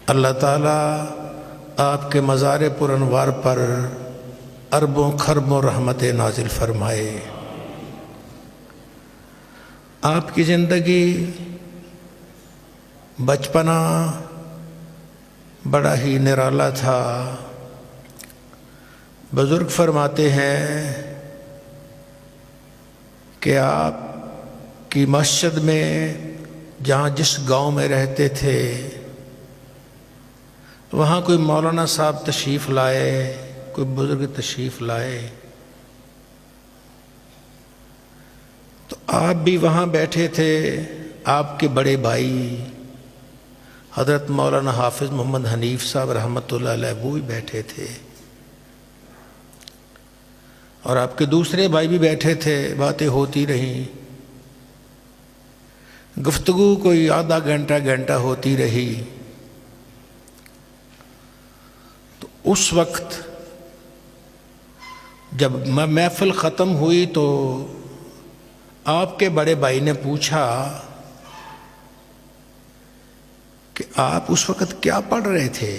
اللہ تعالیٰ آپ کے مزار پر انوار پر اربوں خربوں رحمت نازل فرمائے۔ آپ کی زندگی بچپنا بڑا ہی نرالا تھا۔ بزرگ فرماتے ہیں کہ آپ کی مسجد میں جہاں جس گاؤں میں رہتے تھے وہاں کوئی مولانا صاحب تشریف لائے، کوئی بزرگ تشریف لائے تو آپ بھی وہاں بیٹھے تھے۔ آپ کے بڑے بھائی حضرت مولانا حافظ محمد حنیف صاحب رحمۃ اللہ علیہ وہ بھی بیٹھے تھے، اور آپ کے دوسرے بھائی بھی بیٹھے تھے۔ باتیں ہوتی رہیں، گفتگو کوئی آدھا گھنٹہ ہوتی رہی۔ تو اس وقت جب محفل ختم ہوئی تو آپ کے بڑے بھائی نے پوچھا کہ آپ اس وقت کیا پڑھ رہے تھے؟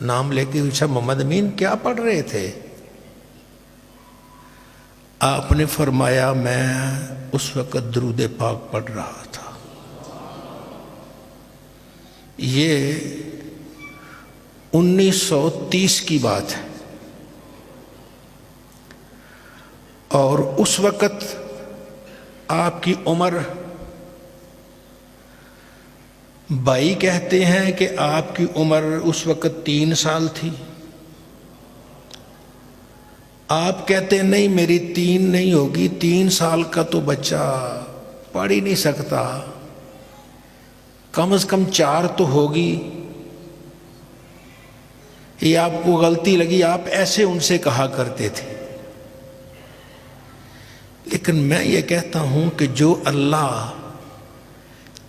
نام لے کے پوچھا، محمد امین کیا پڑھ رہے تھے؟ آپ نے فرمایا میں اس وقت درود پاک پڑھ رہا تھا۔ یہ 1930 کی بات ہے، اور اس وقت آپ کی عمر، بھائی کہتے ہیں کہ آپ کی عمر اس وقت 3 سال تھی، آپ کہتے ہیں نہیں میری 3 نہیں ہوگی، 3 سال کا تو بچہ پڑھ ہی نہیں سکتا، کم از کم 4 تو ہوگی۔ یہ آپ کو غلطی لگی، آپ ایسے ان سے کہا کرتے تھے۔ لیکن میں یہ کہتا ہوں کہ جو اللہ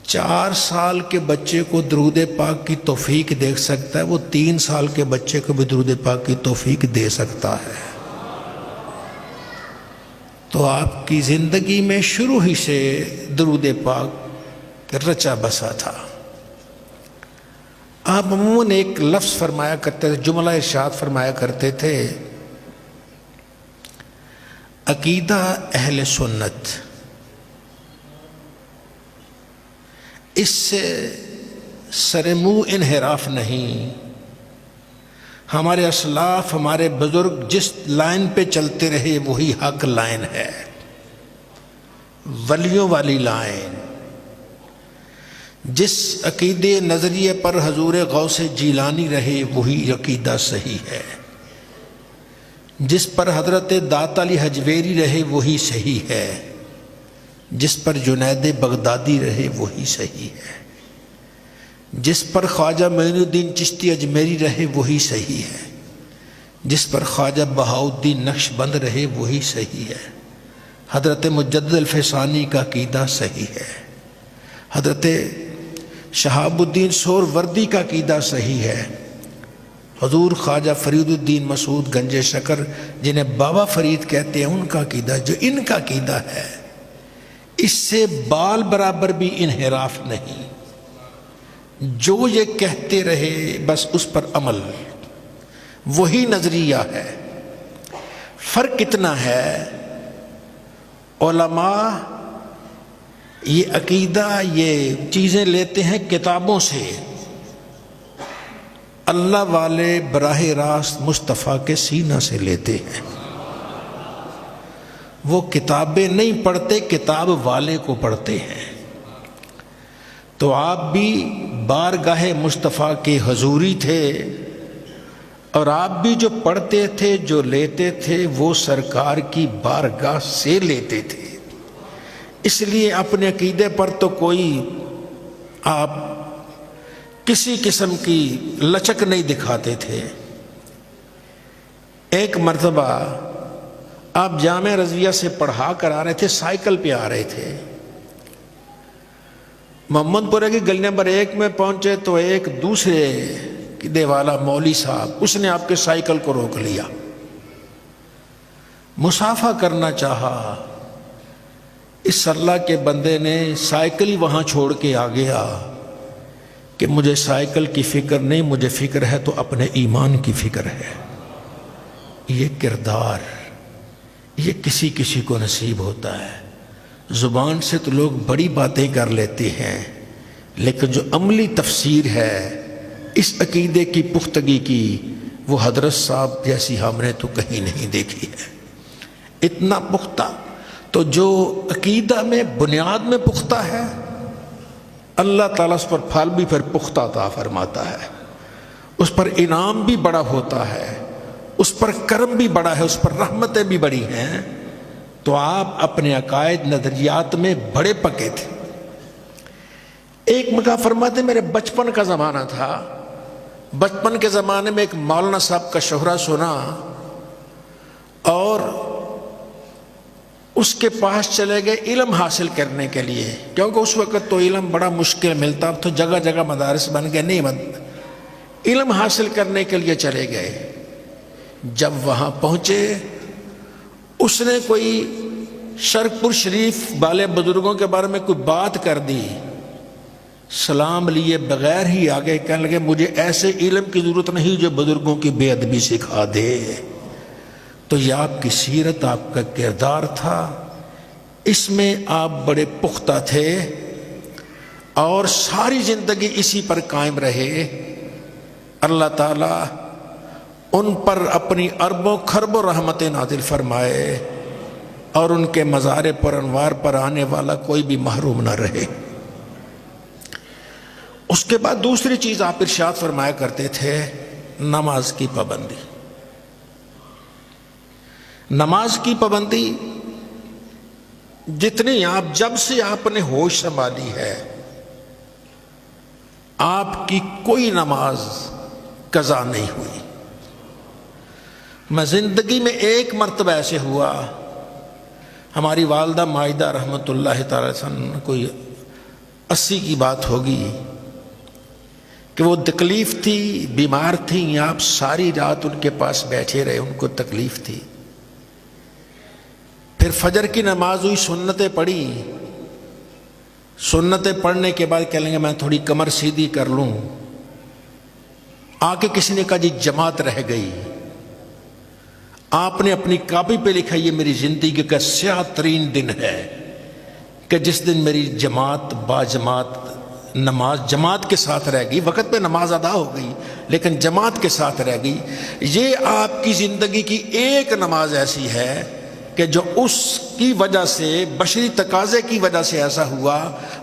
4 سال کے بچے کو درود پاک کی توفیق دے سکتا ہے، وہ 3 سال کے بچے کو بھی درود پاک کی توفیق دے سکتا ہے۔ تو آپ کی زندگی میں شروع ہی سے درود پاک رچا بسا تھا۔ آپ عموماً ایک لفظ فرمایا کرتے تھے، جملہ ارشاد فرمایا کرتے تھے، عقیدہ اہل سنت، اس سے سر منہ انحراف نہیں۔ ہمارے اسلاف، ہمارے بزرگ جس لائن پہ چلتے رہے وہی حق لائن ہے، ولیوں والی لائن۔ جس عقیدے نظریے پر حضور غوث جیلانی رہے وہی عقیدہ صحیح ہے، جس پر حضرت داتا علی حجویری رہے وہی صحیح ہے، جس پر جنید بغدادی رہے وہی صحیح ہے، جس پر خواجہ معین الدین چشتی اجمیری رہے وہی صحیح ہے، جس پر خواجہ بہاؤالدین نقش بند رہے وہی صحیح ہے، حضرت مجدد الفسانی کا عقیدہ صحیح ہے، حضرت شہاب الدین سہروردی کا عقیدہ صحیح ہے، حضور خواجہ فرید الدین مسعود گنج شکر جنہیں بابا فرید کہتے ہیں ان کا عقیدہ، جو ان کا عقیدہ ہے اس سے بال برابر بھی انحراف نہیں۔ جو یہ کہتے رہے بس اس پر عمل، وہی نظریہ ہے۔ فرق کتنا ہے، علماء یہ عقیدہ، یہ چیزیں لیتے ہیں کتابوں سے، اللہ والے براہ راست مصطفیٰ کے سینہ سے لیتے ہیں۔ وہ کتابیں نہیں پڑھتے، کتاب والے کو پڑھتے ہیں۔ تو آپ بھی بارگاہ مصطفیٰ کے حضوری تھے، اور آپ بھی جو پڑھتے تھے، جو لیتے تھے، وہ سرکار کی بارگاہ سے لیتے تھے۔ اس لیے اپنے عقیدے پر تو کوئی آپ کسی قسم کی لچک نہیں دکھاتے تھے۔ ایک مرتبہ آپ جامع رضویہ سے پڑھا کر آ رہے تھے، سائیکل پہ آ رہے تھے، محمد پورہ کی گلی نمبر 1 میں پہنچے تو ایک دوسرے قلعے والا مولوی صاحب، اس نے آپ کے سائیکل کو روک لیا، مصافحہ کرنا چاہا۔ اس اللہ کے بندے نے سائیکل ہی وہاں چھوڑ کے آ گیا کہ مجھے سائیکل کی فکر نہیں، مجھے فکر ہے تو اپنے ایمان کی فکر ہے۔ یہ کردار یہ کسی کسی کو نصیب ہوتا ہے۔ زبان سے تو لوگ بڑی باتیں کر لیتے ہیں، لیکن جو عملی تفسیر ہے اس عقیدے کی پختگی کی، وہ حضرت صاحب جیسی ہم نے تو کہیں نہیں دیکھی ہے۔ اتنا پختہ، تو جو عقیدہ میں بنیاد میں پختہ ہے، اللہ تعالیٰ اس پر پھل بھی پھر پختہ عطا فرماتا ہے، اس پر انعام بھی بڑا ہوتا ہے، اس پر کرم بھی بڑا ہے، اس پر رحمتیں بھی بڑی ہیں۔ تو آپ اپنے عقائد نظریات میں بڑے پکے تھے۔ ایک مقام فرماتے میرے بچپن کا زمانہ تھا، بچپن کے زمانے میں ایک مولانا صاحب کا شہرہ سنا اور اس کے پاس چلے گئے علم حاصل کرنے کے لیے، کیونکہ اس وقت تو علم بڑا مشکل ملتا، اب تو جگہ جگہ مدارس بن گئے، نہیں، علم حاصل کرنے کے لیے چلے گئے۔ جب وہاں پہنچے اس نے کوئی شرقپور شریف والے بزرگوں کے بارے میں کوئی بات کر دی، سلام لیے بغیر ہی آگے کہنے لگے مجھے ایسے علم کی ضرورت نہیں جو بزرگوں کی بے ادبی سکھا دے۔ تو یہ آپ کی سیرت، آپ کا کردار تھا، اس میں آپ بڑے پختہ تھے اور ساری زندگی اسی پر قائم رہے۔ اللہ تعالیٰ ان پر اپنی اربوں خربوں رحمتیں نازل فرمائے اور ان کے مزار پر انوار پر آنے والا کوئی بھی محروم نہ رہے۔ اس کے بعد دوسری چیز آپ ارشاد فرمایا کرتے تھے، نماز کی پابندی۔ نماز کی پابندی جتنی آپ، جب سے آپ نے ہوش سنبھالی ہے، آپ کی کوئی نماز قضا نہیں ہوئی۔ میں زندگی میں ایک مرتبہ ایسے ہوا، ہماری والدہ مائدہ رحمۃ اللہ تعالی علیہ، کوئی 80 کی بات ہوگی، کہ وہ تکلیف تھی، بیمار تھیں، آپ ساری رات ان کے پاس بیٹھے رہے، ان کو تکلیف تھی۔ پھر فجر کی نماز ہوئی، سنتیں پڑھی، سنتیں پڑھنے کے بعد کہہ لیں گے میں تھوڑی کمر سیدھی کر لوں، آ کے کسی نے کہا جی جماعت رہ گئی۔ آپ نے اپنی کاپی پہ لکھا یہ میری زندگی کا سیاہ ترین دن ہے کہ جس دن میری جماعت با جماعت نماز جماعت کے ساتھ رہ گئی، وقت پہ نماز ادا ہو گئی لیکن جماعت کے ساتھ رہ گئی۔ یہ آپ کی زندگی کی ایک نماز ایسی ہے کہ جو اس کی وجہ سے، بشری تقاضے کی وجہ سے ایسا ہوا،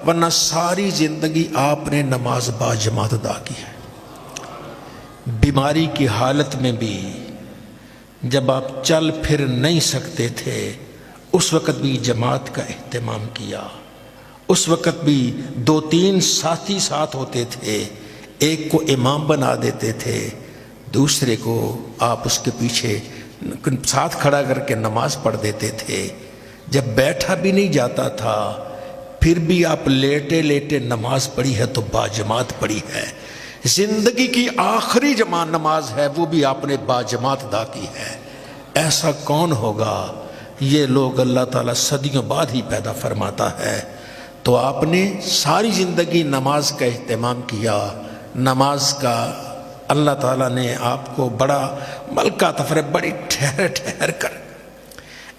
ورنہ ساری زندگی آپ نے نماز با جماعت ادا کی ہے۔ بیماری کی حالت میں بھی جب آپ چل پھر نہیں سکتے تھے، اس وقت بھی جماعت کا اہتمام کیا، اس وقت بھی 2-3 ساتھی ساتھ ہوتے تھے، ایک کو امام بنا دیتے تھے، دوسرے کو آپ اس کے پیچھے ساتھ کھڑا کر کے نماز پڑھ دیتے تھے۔ جب بیٹھا بھی نہیں جاتا تھا پھر بھی آپ لیٹے لیٹے نماز پڑھی ہے تو با جماعت پڑھی ہے۔ زندگی کی آخری نماز ہے وہ بھی آپ نے با جماعت ادا کی ہے۔ ایسا کون ہوگا؟ یہ لوگ اللہ تعالیٰ صدیوں بعد ہی پیدا فرماتا ہے۔ تو آپ نے ساری زندگی نماز کا اہتمام کیا، نماز کا اللہ تعالیٰ نے آپ کو بڑا ملکہ تفرے، بڑی ٹھہر ٹھہر کر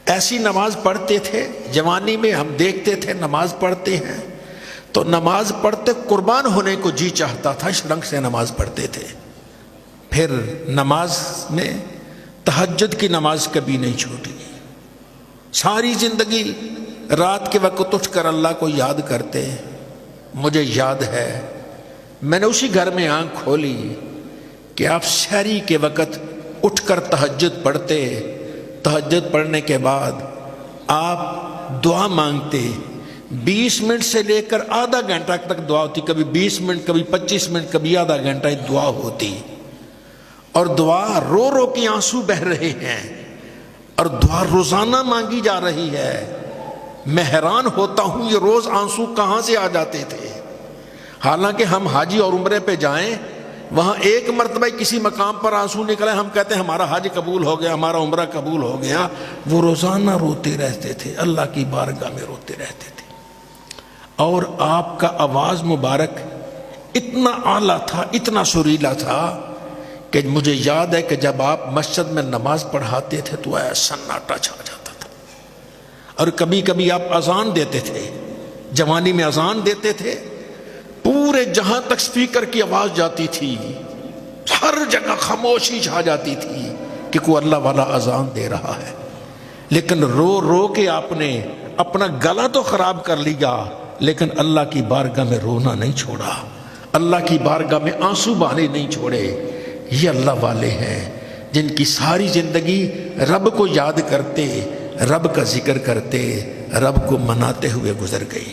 ایسی نماز پڑھتے تھے۔ جوانی میں ہم دیکھتے تھے نماز پڑھتے ہیں تو نماز پڑھتے قربان ہونے کو جی چاہتا تھا، اس رنگ سے نماز پڑھتے تھے۔ پھر نماز میں تہجد کی نماز کبھی نہیں چھوٹی، ساری زندگی رات کے وقت اٹھ کر اللہ کو یاد کرتے۔ مجھے یاد ہے میں نے اسی گھر میں آنکھ کھولی کہ آپ سحری کے وقت اٹھ کر تہجد پڑھتے، تہجد پڑھنے کے بعد آپ دعا مانگتے، 20 منٹ سے لے کر آدھا گھنٹہ تک دعا ہوتی، کبھی 20 منٹ، کبھی 25 منٹ، کبھی آدھا گھنٹہ دعا ہوتی، اور دعا رو رو کے آنسو بہ رہے ہیں اور دعا روزانہ مانگی جا رہی ہے۔ میں حیران ہوتا ہوں یہ روز آنسو کہاں سے آ جاتے تھے، حالانکہ ہم حاجی اور عمرے پہ جائیں وہاں ایک مرتبہ کسی مقام پر آنسو نکلے ہم کہتے ہیں ہمارا حج قبول ہو گیا، ہمارا عمرہ قبول ہو گیا۔ وہ روزانہ روتے رہتے تھے، اللہ کی بارگاہ میں روتے رہتے تھے، اور آپ کا آواز مبارک اتنا اعلیٰ تھا، اتنا سریلا تھا کہ مجھے یاد ہے کہ جب آپ مسجد میں نماز پڑھاتے تھے تو ایسا سناٹا چھا جاتا تھا، اور کبھی کبھی آپ اذان دیتے تھے، جوانی میں اذان دیتے تھے، پورے جہاں تک سپیکر کی آواز جاتی تھی، ہر جگہ خاموشی چھا جاتی تھی کہ کوئی اللہ والا اذان دے رہا ہے، لیکن رو رو کے آپ نے اپنا گلا تو خراب کر لیا، لیکن اللہ کی بارگاہ میں رونا نہیں چھوڑا، اللہ کی بارگاہ میں آنسو بہانے نہیں چھوڑے۔ یہ اللہ والے ہیں جن کی ساری زندگی رب کو یاد کرتے، رب کا ذکر کرتے، رب کو مناتے ہوئے گزر گئی۔